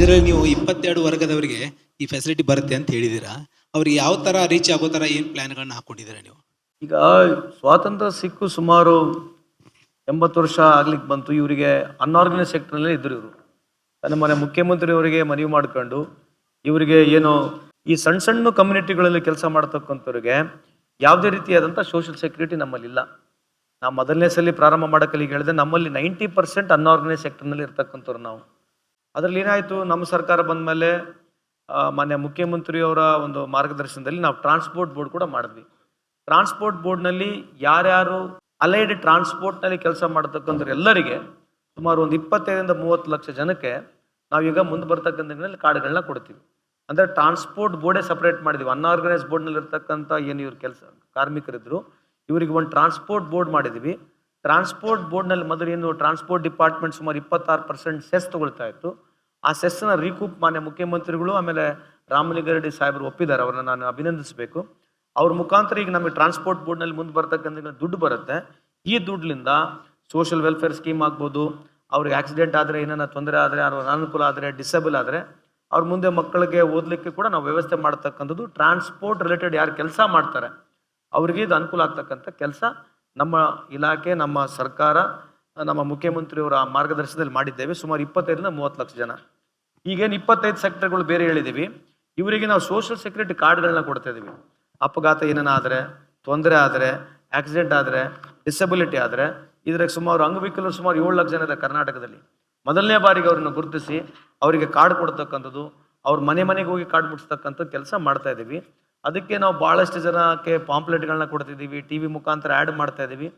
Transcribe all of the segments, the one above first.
ಇದರಲ್ಲಿ ನೀವು 22 ವರ್ಗದವರಿಗೆ ಈ ಫೆಸಿಲಿಟಿ ಬರುತ್ತೆ ಅಂತ ಹೇಳಿದ್ದೀರಾ. ಅವ್ರಿಗೆ ಯಾವ ಥರ ರೀಚ್ ಆಗೋ ಥರ ಏನು ಪ್ಲ್ಯಾನ್ಗಳನ್ನ ಹಾಕ್ಕೊಂಡಿದ್ದೀರಾ ನೀವು? ಈಗ ಸ್ವಾತಂತ್ರ್ಯ ಸಿಕ್ಕು ಸುಮಾರು 80 ವರ್ಷ ಆಗ್ಲಿಕ್ಕೆ ಬಂತು. ಇವರಿಗೆ ಅನ್ಆರ್ಗನೈಸ್ ಸೆಕ್ಟರ್ನಲ್ಲೇ ಇದ್ರು. ಇವರು ನಮ್ಮ ಮನೆ ಮುಖ್ಯಮಂತ್ರಿ ಅವರಿಗೆ ಮನವಿ ಮಾಡ್ಕೊಂಡು ಇವರಿಗೆ ಏನು ಈ ಸಣ್ಣ ಸಣ್ಣ ಕಮ್ಯುನಿಟಿಗಳಲ್ಲಿ ಕೆಲಸ ಮಾಡ್ತಕ್ಕಂಥವ್ರಿಗೆ ಯಾವುದೇ ರೀತಿಯಾದಂಥ ಸೋಷಿಯಲ್ ಸೆಕ್ಯೂರಿಟಿ ನಮ್ಮಲ್ಲಿಲ್ಲ. ನಾವು ಮೊದಲನೇ ಸಲ ಪ್ರಾರಂಭ ಮಾಡೋಕ್ಕಲ್ಲಿ ಹೇಳಿದೆ, ನಮ್ಮಲ್ಲಿ 90% ಅನ್ಆರ್ಗನೈಸ್ ಸೆಕ್ಟರ್ನಲ್ಲಿ ಇರ್ತಕ್ಕಂಥವ್ರು ನಾವು. ಅದರಲ್ಲಿ ಏನಾಯಿತು, ನಮ್ಮ ಸರ್ಕಾರ ಬಂದ ಮೇಲೆ ಮಾನ್ಯ ಮುಖ್ಯಮಂತ್ರಿಯವರ ಒಂದು ಮಾರ್ಗದರ್ಶನದಲ್ಲಿ ನಾವು ಟ್ರಾನ್ಸ್ಪೋರ್ಟ್ ಬೋರ್ಡ್ ಕೂಡ ಮಾಡಿದ್ವಿ. ಟ್ರಾನ್ಸ್ಪೋರ್ಟ್ ಬೋರ್ಡ್ನಲ್ಲಿ ಯಾರ್ಯಾರು ಅಲೈಡ್ ಟ್ರಾನ್ಸ್ಪೋರ್ಟ್ನಲ್ಲಿ ಕೆಲಸ ಮಾಡತಕ್ಕಂಥ ಎಲ್ಲರಿಗೆ ಸುಮಾರು ಒಂದು 25-30 ಲಕ್ಷ ಜನಕ್ಕೆ ನಾವೀಗ ಮುಂದೆ ಬರ್ತಕ್ಕಂಥ ಕಾರ್ಡ್ಗಳನ್ನ ಕೊಡ್ತೀವಿ. ಅಂದರೆ ಟ್ರಾನ್ಸ್ಪೋರ್ಟ್ ಬೋರ್ಡೇ ಸಪ್ರೇಟ್ ಮಾಡಿದ್ವಿ. ಅನ್ಆರ್ಗನೈಸ್ ಬೋರ್ಡ್ನಲ್ಲಿ ಇರ್ತಕ್ಕಂಥ ಏನು ಇವ್ರ ಕೆಲಸ ಕಾರ್ಮಿಕರಿದ್ರು ಇವರಿಗೆ ಒಂದು ಟ್ರಾನ್ಸ್ಪೋರ್ಟ್ ಬೋರ್ಡ್ ಮಾಡಿದ್ವಿ. ಟ್ರಾನ್ಸ್ಪೋರ್ಟ್ ಬೋರ್ಡ್ನಲ್ಲಿ ಮೊದಲು ಏನು ಟ್ರಾನ್ಸ್ಪೋರ್ಟ್ ಡಿಪಾರ್ಟ್ಮೆಂಟ್ ಸುಮಾರು 26% ಸೆಸ್ ತಗೊಳ್ತಾ ಇತ್ತು. ಆ ಸೆಸ್ನ ರೀಕೂಪ್ ಮಾನ್ಯ ಮುಖ್ಯಮಂತ್ರಿಗಳು ಆಮೇಲೆ ರಾಮಲಿಂಗಾರೆಡ್ಡಿ ಸಾಹೇಬರು ಒಪ್ಪಿದ್ದಾರೆ. ಅವ್ರನ್ನ ನಾನು ಅಭಿನಂದಿಸಬೇಕು. ಅವ್ರ ಮುಖಾಂತರ ಈಗ ನಮಗೆ ಟ್ರಾನ್ಸ್ಪೋರ್ಟ್ ಬೋರ್ಡ್ನಲ್ಲಿ ಮುಂದೆ ಬರ್ತಕ್ಕಂಥ ದುಡ್ಡು ಬರುತ್ತೆ. ಈ ದುಡ್ಡಿನಿಂದ ಸೋಷಿಯಲ್ ವೆಲ್ಫೇರ್ ಸ್ಕೀಮ್ ಆಗ್ಬೋದು, ಅವ್ರಿಗೆ ಆಕ್ಸಿಡೆಂಟ್ ಆದರೆ ಏನಾರ ತೊಂದರೆ ಆದರೆ, ಅವ್ರ ಅನಾನುಕೂಲ ಆದರೆ, ಡಿಸೇಬಲ್ ಆದರೆ ಅವ್ರ ಮುಂದೆ ಮಕ್ಕಳಿಗೆ ಓದಲಿಕ್ಕೆ ಕೂಡ ನಾವು ವ್ಯವಸ್ಥೆ ಮಾಡ್ತಕ್ಕಂಥದ್ದು. ಟ್ರಾನ್ಸ್ಪೋರ್ಟ್ ರಿಲೇಟೆಡ್ ಯಾರು ಕೆಲಸ ಮಾಡ್ತಾರೆ ಅವ್ರಿಗೆ ಇದು ಅನುಕೂಲ ಆಗ್ತಕ್ಕಂಥ ಕೆಲಸ ನಮ್ಮ ಇಲಾಖೆ, ನಮ್ಮ ಸರ್ಕಾರ, ನಮ್ಮ ಮುಖ್ಯಮಂತ್ರಿಯವರ ಮಾರ್ಗದರ್ಶನದಲ್ಲಿ ಮಾಡಿದ್ದೇವೆ. ಸುಮಾರು 25-30 ಲಕ್ಷ ಜನ. ಈಗೇನು 25 ಸೆಕ್ಟರ್ಗಳು ಬೇರೆ ಹೇಳಿದ್ದೀವಿ, ಇವರಿಗೆ ನಾವು ಸೋಷಿಯಲ್ ಸೆಕ್ಯೂರಿಟಿ ಕಾರ್ಡ್ಗಳನ್ನ ಕೊಡ್ತಾ ಇದ್ದೀವಿ. ಅಪಘಾತ ಏನಾದರೆ, ತೊಂದರೆ ಆದರೆ, ಆಕ್ಸಿಡೆಂಟ್ ಆದರೆ, ಡಿಸಬಿಲಿಟಿ ಆದರೆ ಇದ್ರಾಗ ಸುಮಾರು ಅಂಗವಿಕಲರು ಸುಮಾರು 7 ಲಕ್ಷ ಜನ ಇದೆ ಕರ್ನಾಟಕದಲ್ಲಿ. ಮೊದಲನೇ ಬಾರಿಗೆ ಅವ್ರನ್ನ ಗುರುತಿಸಿ ಅವರಿಗೆ ಕಾರ್ಡ್ ಕೊಡ್ತಕ್ಕಂಥದ್ದು, ಅವ್ರ ಮನೆಗೆ ಹೋಗಿ ಕಾರ್ಡ್ ಮುಟ್ಟಿಸ್ತಕ್ಕಂಥ ಕೆಲಸ ಮಾಡ್ತಾ ಇದ್ದೀವಿ. ಅದಕ್ಕೆ ನಾವು ಭಾಳಷ್ಟು ಜನಕ್ಕೆ ಪಾಂಪ್ಲೆಟ್ಗಳನ್ನ ಕೊಡ್ತಿದ್ದೀವಿ, ಟಿ ವಿ ಮುಖಾಂತರ ಆ್ಯಡ್ ಮಾಡ್ತಾ ಇದ್ದೀವಿ.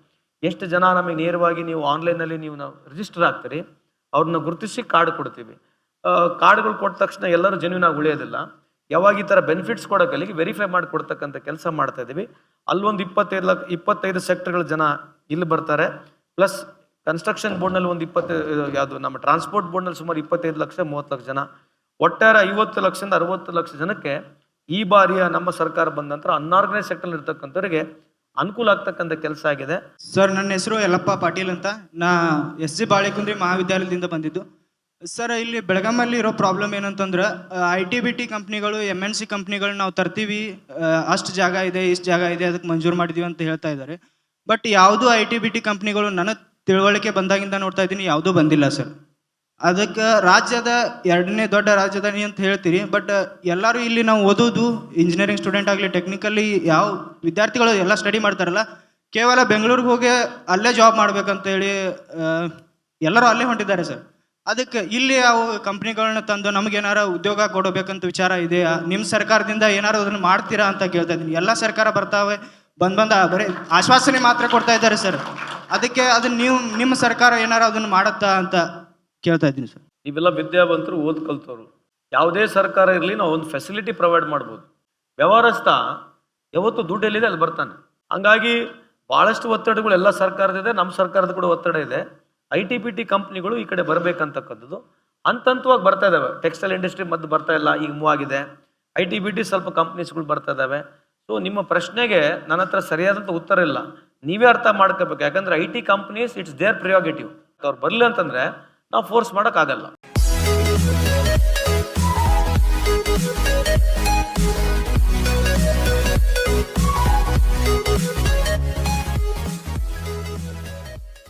ಎಷ್ಟು ಜನ ನಮಗೆ ನೇರವಾಗಿ ನೀವು ಆನ್ಲೈನಲ್ಲಿ ನೀವು ರಿಜಿಸ್ಟರ್ ಆಗ್ತೀರಿ ಅವ್ರನ್ನ ಗುರುತಿಸಿ ಕಾರ್ಡ್ ಕೊಡ್ತೀವಿ. ಕಾರ್ಡ್ಗಳು ಕೊಟ್ಟ ತಕ್ಷಣ ಎಲ್ಲರೂ ಜೆನ್ಯೂನ್ ಆಗಿ ಉಳಿಯೋದಿಲ್ಲ. ಯಾವಾಗ ಈ ಥರ ಬೆನಿಫಿಟ್ಸ್ ಕೊಡೋಕ್ಕಲ್ಲಿಗೆ ವೆರಿಫೈ ಮಾಡಿ ಕೊಡ್ತಕ್ಕಂಥ ಕೆಲಸ ಮಾಡ್ತಾ ಇದ್ದೀವಿ. ಅಲ್ಲೊಂದು 25 ಸೆಕ್ಟರ್ಗಳ ಜನ ಇಲ್ಲಿ ಬರ್ತಾರೆ. ಪ್ಲಸ್ ಕನ್ಸ್ಟ್ರಕ್ಷನ್ ಬೋರ್ಡ್ನಲ್ಲಿ ಒಂದು 20 ಯಾವುದು ನಮ್ಮ ಟ್ರಾನ್ಸ್ಪೋರ್ಟ್ ಬೋರ್ಡ್ನಲ್ಲಿ ಸುಮಾರು 25 ಲಕ್ಷ 30 ಲಕ್ಷ ಜನ, ಒಟ್ಟಾರೆ 50 ಲಕ್ಷದಿಂದ 60 ಲಕ್ಷ ಜನಕ್ಕೆ ಈ ಬಾರಿಯ ನಮ್ಮ ಸರ್ಕಾರ ಬಂದ ನಂತರ ಅನ್ಆರ್ಗನೈಸ್ ಸೆಕ್ಟರ್ ಇರ್ತಕ್ಕಂಥವ್ರಿಗೆ ಅನುಕೂಲ ಆಗ್ತಕ್ಕಂಥ ಕೆಲಸ ಆಗಿದೆ. ಸರ್, ನನ್ನ ಹೆಸರು ಯಲ್ಲಪ್ಪ ಪಾಟೀಲ್ ಅಂತ. ನಾ SG ಬಾಳೆಕುಂದ್ರಿ ಮಹಾವಿದ್ಯಾಲಯದಿಂದ ಬಂದಿದ್ದು. ಸರ್, ಇಲ್ಲಿ ಬೆಳಗಾಮಲ್ಲಿ ಇರೋ ಪ್ರಾಬ್ಲಮ್ ಏನಂತಂದ್ರೆ IT-BT ಕಂಪ್ನಿಗಳು, MNC ಕಂಪ್ನಿಗಳು ನಾವು ತರ್ತೀವಿ, ಅಷ್ಟು ಜಾಗ ಇದೆ, ಇಷ್ಟು ಜಾಗ ಇದೆ, ಅದಕ್ಕೆ ಮಂಜೂರು ಮಾಡಿದೀವಿ ಅಂತ ಹೇಳ್ತಾ ಇದ್ದಾರೆ. ಬಟ್ ಯಾವುದು IT-BT ಕಂಪ್ನಿಗಳು ನನ್ನ ತಿಳುವಳಿಕೆ ಬಂದಾಗಿಂದ ನೋಡ್ತಾ ಇದ್ದೀನಿ, ಯಾವುದೂ ಬಂದಿಲ್ಲ ಸರ್. ಅದಕ್ಕೆ ರಾಜ್ಯದ 2ನೇ ದೊಡ್ಡ ರಾಜಧಾನಿ ಅಂತ ಹೇಳ್ತೀರಿ, ಬಟ್ ಎಲ್ಲರೂ ಇಲ್ಲಿ ನಾವು ಓದೋದು ಇಂಜಿನಿಯರಿಂಗ್ ಸ್ಟೂಡೆಂಟ್ ಆಗಲಿ, ಟೆಕ್ನಿಕಲಿ ಯಾವ ವಿದ್ಯಾರ್ಥಿಗಳು ಎಲ್ಲ ಸ್ಟಡಿ ಮಾಡ್ತಾರಲ್ಲ, ಕೇವಲ ಬೆಂಗಳೂರಿಗೆ ಹೋಗಿ ಅಲ್ಲೇ ಜಾಬ್ ಮಾಡ್ಬೇಕಂತೇಳಿ ಎಲ್ಲರೂ ಅಲ್ಲೇ ಹೊಂಟಿದ್ದಾರೆ ಸರ್. ಅದಕ್ಕೆ ಇಲ್ಲಿ ಯಾವ ಕಂಪ್ನಿಗಳನ್ನ ತಂದು ನಮಗೇನಾರ ಉದ್ಯೋಗ ಕೊಡಬೇಕಂತ ವಿಚಾರ ಇದೆಯಾ? ನಿಮ್ಮ ಸರ್ಕಾರದಿಂದ ಏನಾರು ಅದನ್ನು ಮಾಡ್ತೀರಾ ಅಂತ ಕೇಳ್ತಾ ಇದ್ದೀನಿ. ಎಲ್ಲ ಸರ್ಕಾರ ಬರ್ತಾವೆ, ಬಂದ ಬರೀ ಆಶ್ವಾಸನೆ ಮಾತ್ರ ಕೊಡ್ತಾ ಇದ್ದಾರೆ ಸರ್. ಅದಕ್ಕೆ ಅದನ್ನ ನಿಮ್ಮ ಸರ್ಕಾರ ಏನಾರು ಅದನ್ನು ಮಾಡುತ್ತಾ ಅಂತ ಕೇಳ್ತಾ ಇದ್ದೀನಿ ಸರ್. ಇವೆಲ್ಲ ವಿದ್ಯಾವಂತರು ಓದ್ ಕಲ್ತವ್ರು. ಯಾವುದೇ ಸರ್ಕಾರ ಇರಲಿ ನಾವು ಒಂದು ಫೆಸಿಲಿಟಿ ಪ್ರೊವೈಡ್ ಮಾಡ್ಬೋದು. ವ್ಯವಹಾರಸ್ಥ ಯಾವತ್ತು ದುಡ್ಡು ಎಲ್ಲಿದೆ ಅಲ್ಲಿ ಬರ್ತಾನೆ. ಹಂಗಾಗಿ ಭಾಳಷ್ಟು ಒತ್ತಡಗಳು ಎಲ್ಲ ಸರ್ಕಾರದಿದೆ, ನಮ್ಮ ಸರ್ಕಾರದ ಕೂಡ ಒತ್ತಡ ಇದೆ. IT-BT ಕಂಪ್ನಿಗಳು ಈ ಕಡೆ ಬರಬೇಕಂತಕ್ಕಂಥದ್ದು ಹಂತವಾಗಿ ಬರ್ತಾ ಇದ್ದಾವೆ. ಟೆಕ್ಸ್ಟೈಲ್ ಇಂಡಸ್ಟ್ರಿ ಮದ್ದು ಬರ್ತಾ ಇಲ್ಲ, ಈಗ ಮೂವ್ ಆಗಿದೆ. IT-BT ಸ್ವಲ್ಪ ಕಂಪ್ನೀಸ್ಗಳು ಬರ್ತಾ ಇದ್ದಾವೆ. ಸೊ ನಿಮ್ಮ ಪ್ರಶ್ನೆಗೆ ನನ್ನ ಹತ್ರ ಸರಿಯಾದಂಥ ಉತ್ತರ ಇಲ್ಲ, ನೀವೇ ಅರ್ಥ ಮಾಡ್ಕೋಬೇಕು. ಯಾಕಂದ್ರೆ IT ಕಂಪ್ನೀಸ್ ಇಟ್ಸ್ ದೇರ್ ಪ್ರಿಯಾರಿಟೇಟಿವ್. ಅವ್ರು ಬರಲಿ ಅಂತಂದ್ರೆ ನಾವು ಫೋರ್ಸ್ ಮಾಡೋಕ್ಕಾಗಲ್ಲ.